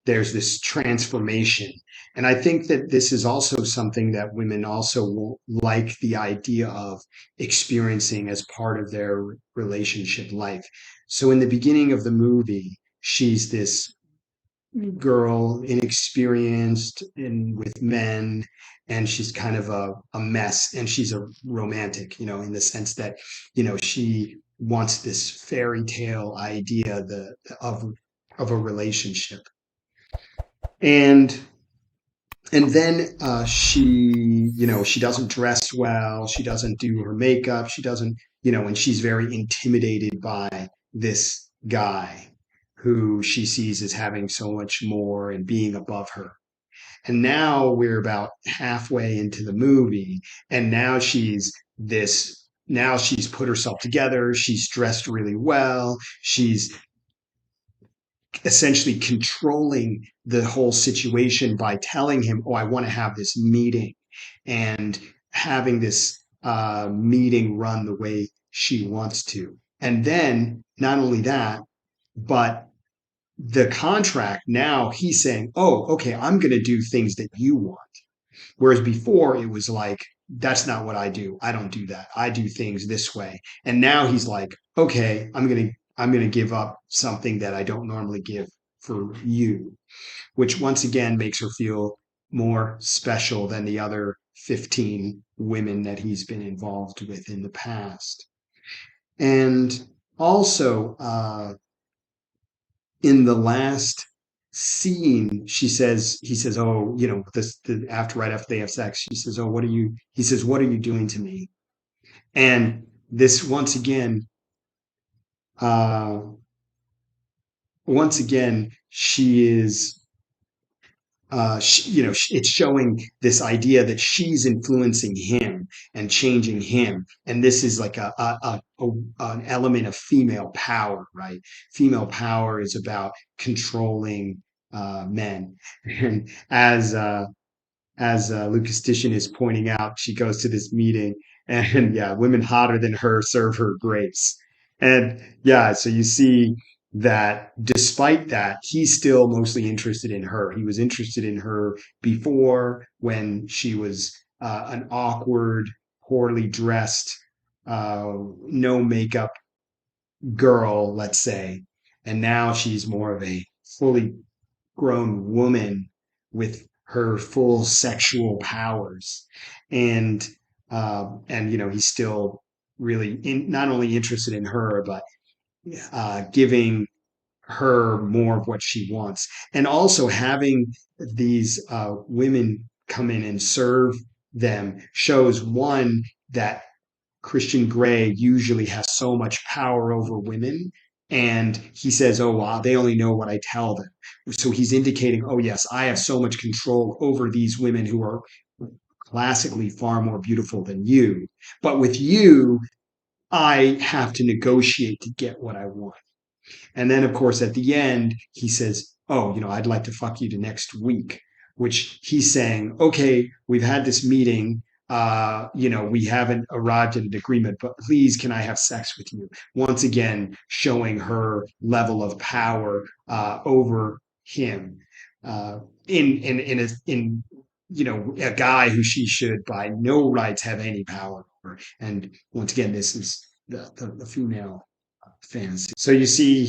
there's this transformation. And I think that this is also something that women also will like the idea of experiencing as part of their relationship life. So in the beginning of the movie, she's this girl, inexperienced in with men, and she's kind of a mess, and she's a romantic, in the sense that, she wants this fairy tale idea of a relationship. And then she doesn't dress well, she doesn't do her makeup, she doesn't, and she's very intimidated by this guy who she sees as having so much more and being above her. And now we're about halfway into the movie, and now she's put herself together, she's dressed really well, she's essentially controlling the whole situation by telling him, "Oh, I want to have this meeting," and having this meeting run the way she wants to. And then not only that, but the contract, now he's saying, "Oh, okay, I'm going to do things that you want." Whereas before it was like, "That's not what I do. I don't do that. I do things this way." And now he's like, "Okay, I'm going to give up something that I don't normally give for you," which once again makes her feel more special than the other 15 women that he's been involved with in the past. And also, in the last scene, he says, "Oh, right after they have sex, she says, "Oh, he says, "What are you doing to me?" And this uh, once again, she is, it's showing this idea that she's influencing him and changing him. And this is like an element of female power, right? Female power is about controlling men. And as Lucas Titian is pointing out, she goes to this meeting, and yeah, women hotter than her serve her grapes. And yeah, so you see that despite that, he's still mostly interested in her. He was interested in her before, when she was an awkward, poorly dressed, no makeup girl, let's say. And now she's more of a fully grown woman with her full sexual powers. And he's still really not only interested in her, but giving her more of what she wants, and also having these women come in and serve them shows, one, that Christian Grey usually has so much power over women. And he says, "Oh, wow, they only know what I tell them." So he's indicating, "Oh, yes, I have so much control over these women who are classically far more beautiful than you. But with you, I have to negotiate to get what I want." And then, of course, at the end, he says, "Oh, I'd like to fuck you to next week," which he's saying, "Okay, we've had this meeting. We haven't arrived at an agreement, but please, can I have sex with you?" Once again, showing her level of power over him, in a guy who she should by no rights have any power over. And once again, this is the female fantasy. So you see,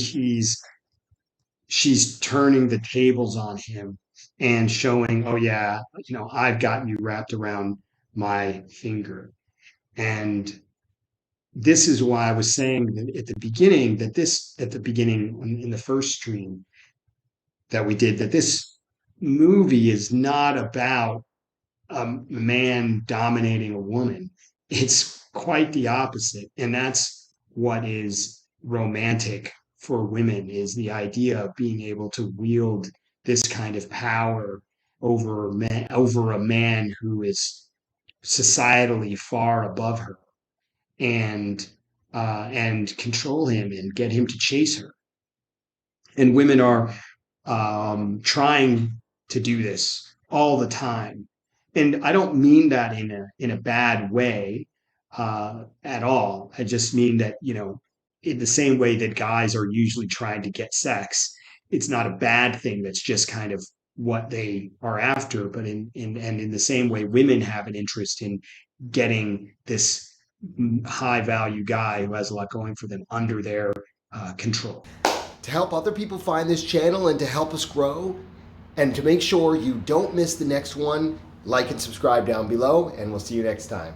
she's turning the tables on him and showing, "Oh yeah, I've got you wrapped around my finger." And this is why I was saying that at the beginning, in the first stream that we did, that this movie is not about a man dominating a woman. It's quite the opposite. And that's what is romantic for women, is the idea of being able to wield this kind of power over a man who is societally far above her, and control him and get him to chase her. And women are trying to do this all the time. And I don't mean that in a bad way at all. I just mean that, in the same way that guys are usually trying to get sex, it's not a bad thing. That's just kind of what they are after. But in the same way, women have an interest in getting this high value guy who has a lot going for them under their control. To help other people find this channel and to help us grow, and to make sure you don't miss the next one, like and subscribe down below, and we'll see you next time.